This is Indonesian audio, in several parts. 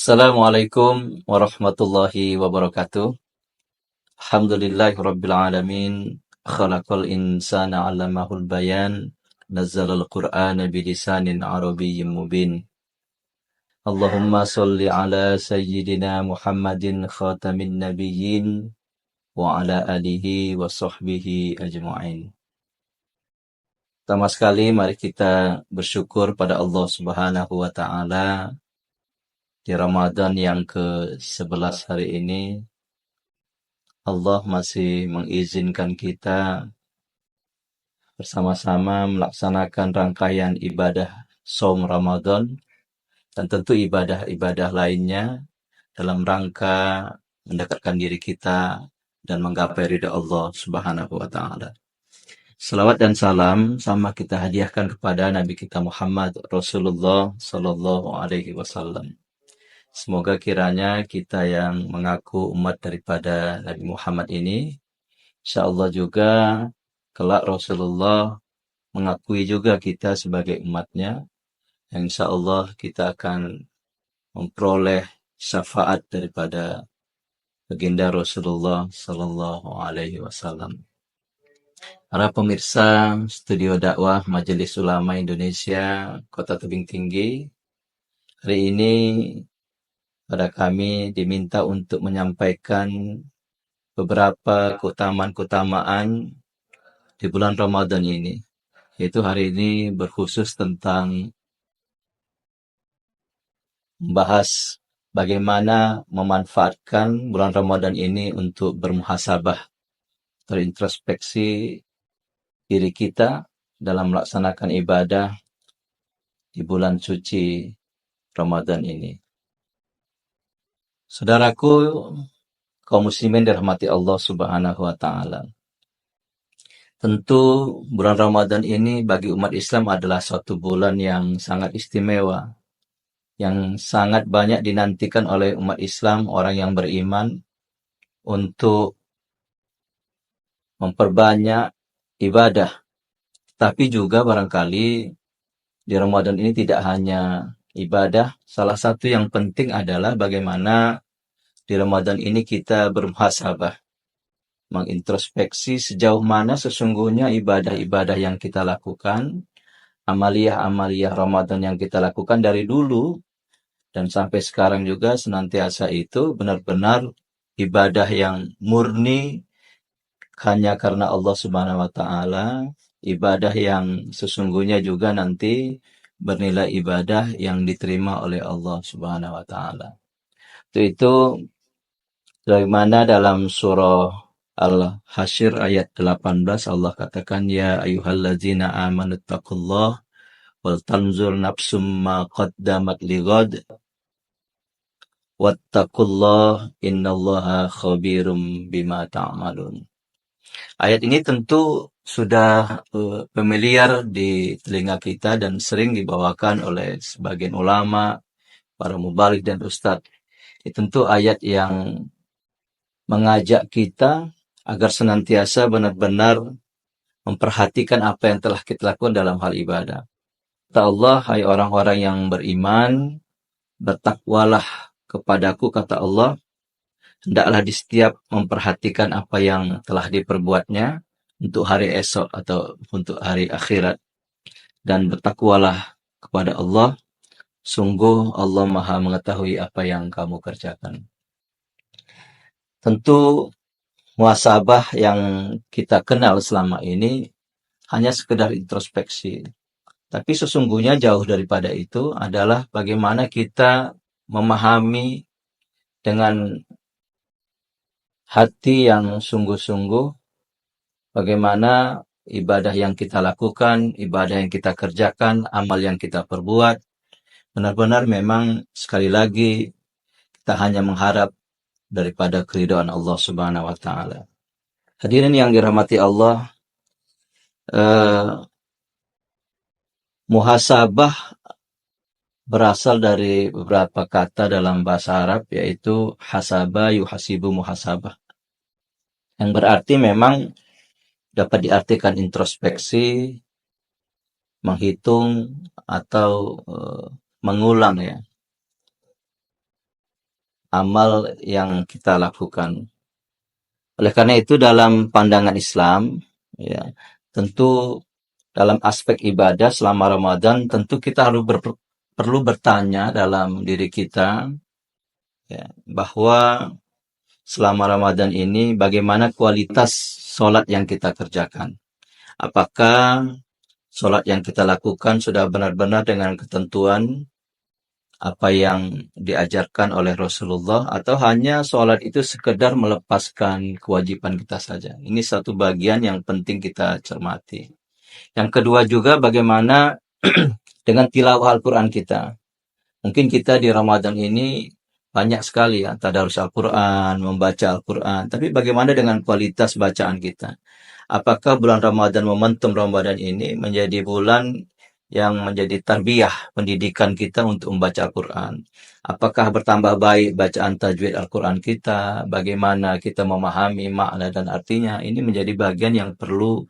Assalamualaikum warahmatullahi wabarakatuh. Alhamdulillahirabbil alamin. Khalaqal insana 'allamahul bayan. Nazzalal Qur'ana bilisanin arabiyyin mubin. Allahumma shalli ala sayyidina Muhammadin khatamin nabiyyin wa ala alihi wa sahbihi ajma'in. Pertama sekali mari kita bersyukur pada Allah Subhanahu wa taala di Ramadan yang ke-11 hari ini. Allah masih mengizinkan kita bersama-sama melaksanakan rangkaian ibadah Shaum Ramadan dan tentu ibadah-ibadah lainnya dalam rangka mendekatkan diri kita dan menggapai ridha Allah Subhanahu wa taala. Salawat dan salam sama kita hadiahkan kepada Nabi kita Muhammad Rasulullah sallallahu alaihi wasallam. Semoga kiranya kita yang mengaku umat daripada Nabi Muhammad ini, insyaallah juga kelak Rasulullah mengakui juga kita sebagai umatnya, yang insyaallah kita akan memperoleh syafaat daripada baginda Rasulullah sallallahu alaihi wasallam. Para pemirsa Studio Dakwah Majelis Ulama Indonesia Kota Tebing Tinggi, hari ini pada kami diminta untuk menyampaikan beberapa keutamaan-keutamaan di bulan Ramadan ini. Yaitu hari ini berkhusus tentang membahas bagaimana memanfaatkan bulan Ramadan ini untuk bermuhasabah, terintrospeksi diri kita dalam melaksanakan ibadah di bulan suci Ramadan ini. Saudaraku, kaum muslimin dirahmati Allah Subhanahu wa taala. Tentu bulan Ramadan ini bagi umat Islam adalah suatu bulan yang sangat istimewa, yang sangat banyak dinantikan oleh umat Islam, orang yang beriman, untuk memperbanyak ibadah. Tapi juga barangkali di Ramadan ini tidak hanya ibadah, salah satu yang penting adalah bagaimana di Ramadan ini kita bermuhasabah, mengintrospeksi sejauh mana sesungguhnya ibadah-ibadah yang kita lakukan, amaliyah-amaliyah Ramadan yang kita lakukan dari dulu dan sampai sekarang juga senantiasa itu benar-benar ibadah yang murni hanya karena Allah Subhanahu wa taala, ibadah yang sesungguhnya juga nanti bernilai ibadah yang diterima oleh Allah Subhanahu wa taala. Itu bagaimana dalam surah Al-Hasyr ayat 18 Allah katakan, ya ayyuhallazina amanu taqullaha wal tanzur nafsum ma qaddamat lighad wattaqullaha innallaha khabirum bima ta'malun. Ayat ini tentu sudah familiar di telinga kita dan sering dibawakan oleh sebagian ulama, para mubalik dan ustadz. Ini tentu ayat yang mengajak kita agar senantiasa benar-benar memperhatikan apa yang telah kita lakukan dalam hal ibadah. Kata Allah, hai orang-orang yang beriman, bertakwalah kepadaku, kata Allah, hendaklah di setiap memperhatikan apa yang telah diperbuatnya untuk hari esok atau untuk hari akhirat. Dan bertakwalah kepada Allah, sungguh Allah Maha mengetahui apa yang kamu kerjakan. Tentu muhasabah yang kita kenal selama ini hanya sekedar introspeksi. Tapi sesungguhnya jauh daripada itu adalah bagaimana kita memahami dengan hati yang sungguh-sungguh bagaimana ibadah yang kita lakukan, ibadah yang kita kerjakan, amal yang kita perbuat, benar-benar memang sekali lagi kita hanya mengharap daripada keridhaan Allah Subhanahu wa taala. Hadirin yang dirahmati Allah, muhasabah berasal dari beberapa kata dalam bahasa Arab, yaitu hasaba yuhasibu muhasabah, yang berarti memang dapat diartikan introspeksi, menghitung atau mengulang ya. amal yang kita lakukan. Oleh karena itu dalam pandangan Islam, ya, tentu dalam aspek ibadah selama Ramadan tentu kita harus perlu bertanya dalam diri kita, ya, bahwa selama Ramadan ini bagaimana kualitas sholat yang kita kerjakan. Apakah sholat yang kita lakukan sudah benar-benar dengan ketentuan apa yang diajarkan oleh Rasulullah, atau hanya sholat itu sekedar melepaskan kewajiban kita saja. Ini satu bagian yang penting kita cermati. Yang kedua juga bagaimana dengan tilawah Al-Quran kita. Mungkin kita di Ramadan ini banyak sekali ya tadarus Al-Quran, membaca Al-Quran. Tapi bagaimana dengan kualitas bacaan kita? Apakah bulan Ramadan, momentum Ramadan ini menjadi bulan yang menjadi tarbiyah pendidikan kita untuk membaca Al-Quran? Apakah bertambah baik bacaan tajwid Al-Quran kita? Bagaimana kita memahami makna dan artinya? Ini menjadi bagian yang perlu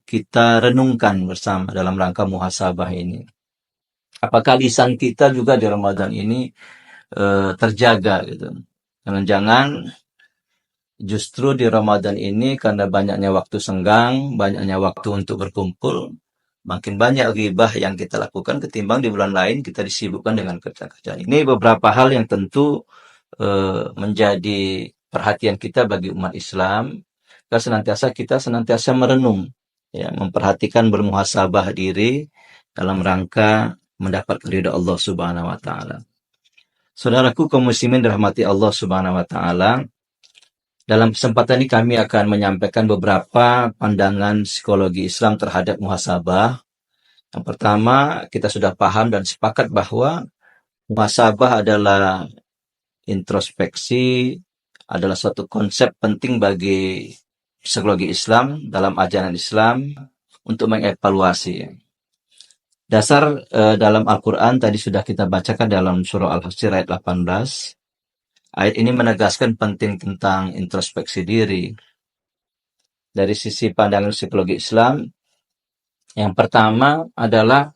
kita renungkan bersama dalam rangka muhasabah ini. Apakah lisan kita juga di Ramadan ini terjaga gitu? Jangan-jangan justru di Ramadan ini karena banyaknya waktu senggang, banyaknya waktu untuk berkumpul, makin banyak ghibah yang kita lakukan ketimbang di bulan lain kita disibukkan dengan kerja-kerjaan. Ini beberapa hal yang tentu menjadi perhatian kita bagi umat Islam, karena kita senantiasa merenung, ya, memperhatikan, bermuhasabah diri dalam rangka mendapat ridha Allah Subhanahu wa taala. Saudaraku kaum muslimin dirahmati Allah Subhanahu wa taala, dalam kesempatan ini kami akan menyampaikan beberapa pandangan psikologi Islam terhadap muhasabah. Yang pertama, kita sudah paham dan sepakat bahwa muhasabah adalah introspeksi, adalah suatu konsep penting bagi psikologi Islam dalam ajaran Islam untuk mengevaluasi. Dasar dalam Al-Quran tadi sudah kita bacakan dalam surah Al-Hasyr ayat 18. Ayat ini menegaskan penting tentang introspeksi diri. Dari sisi pandangan psikologi Islam, yang pertama adalah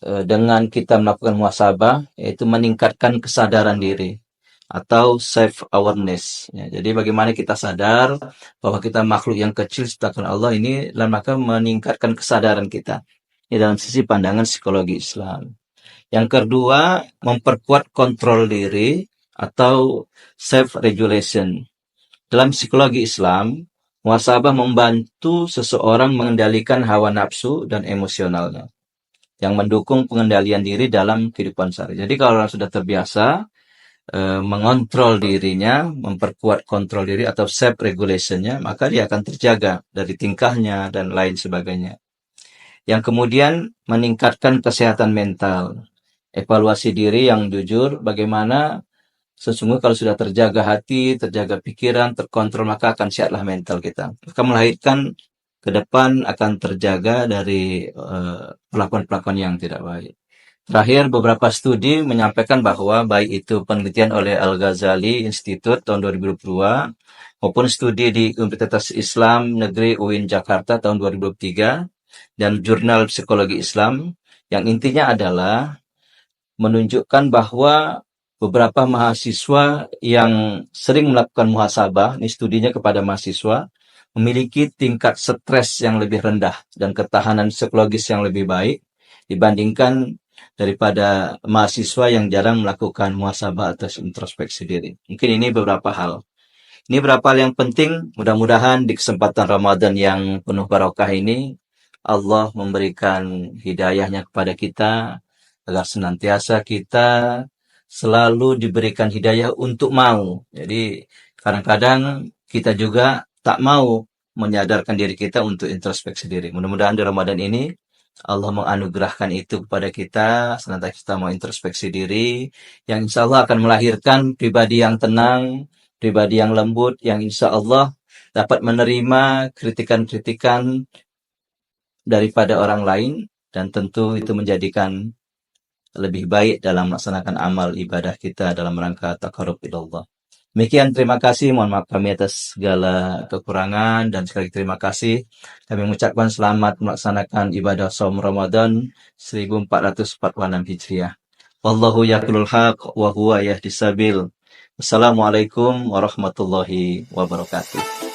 dengan kita melakukan muhasabah, yaitu meningkatkan kesadaran diri atau self-awareness. Ya, jadi bagaimana kita sadar bahwa kita makhluk yang kecil ciptakan Allah ini, dan maka meningkatkan kesadaran kita. Ini dalam sisi pandangan psikologi Islam. Yang kedua, memperkuat kontrol diri atau self-regulation. Dalam psikologi Islam, muhasabah membantu seseorang mengendalikan hawa nafsu dan emosionalnya, yang mendukung pengendalian diri dalam kehidupan sehari. Jadi kalau orang sudah terbiasa mengontrol dirinya, memperkuat kontrol diri atau self-regulationnya, maka dia akan terjaga dari tingkahnya dan lain sebagainya. Yang kemudian meningkatkan kesehatan mental, evaluasi diri yang jujur, bagaimana sesungguhnya kalau sudah terjaga hati, terjaga pikiran, terkontrol, maka akan sehatlah mental kita. Maka melahirkan ke depan akan terjaga dari perlakuan-perlakuan yang tidak baik. Terakhir, beberapa studi menyampaikan bahwa baik itu penelitian oleh Al-Ghazali Institute tahun 2022 maupun studi di Universitas Islam Negeri UIN Jakarta tahun 2023 dan Jurnal Psikologi Islam, yang intinya adalah menunjukkan bahwa beberapa mahasiswa yang sering melakukan muhasabah, ini studinya kepada mahasiswa, memiliki tingkat stres yang lebih rendah dan ketahanan psikologis yang lebih baik dibandingkan daripada mahasiswa yang jarang melakukan muhasabah atau introspeksi diri. Mungkin ini beberapa hal. Ini beberapa hal yang penting. Mudah-mudahan di kesempatan Ramadan yang penuh barokah ini, Allah memberikan hidayahnya kepada kita, agar senantiasa kita selalu diberikan hidayah untuk mau. Jadi kadang-kadang kita juga tak mau menyadarkan diri kita untuk introspeksi diri. Mudah-mudahan di Ramadan ini Allah menganugerahkan itu kepada kita, senantiasa kita mau introspeksi diri, yang insya Allah akan melahirkan pribadi yang tenang, pribadi yang lembut, yang insya Allah dapat menerima kritikan-kritikan daripada orang lain, dan tentu itu menjadikan lebih baik dalam melaksanakan amal ibadah kita dalam rangka taqarrub ilallah. Demikian, terima kasih. Mohon maaf kami atas segala kekurangan, dan sekali lagi terima kasih. Kami mengucapkan selamat melaksanakan ibadah Shaum Ramadan 1446 Hijriah. Wallahu yaqulul haq wa huwa yahdis sabil. Wassalamualaikum warahmatullahi wabarakatuh.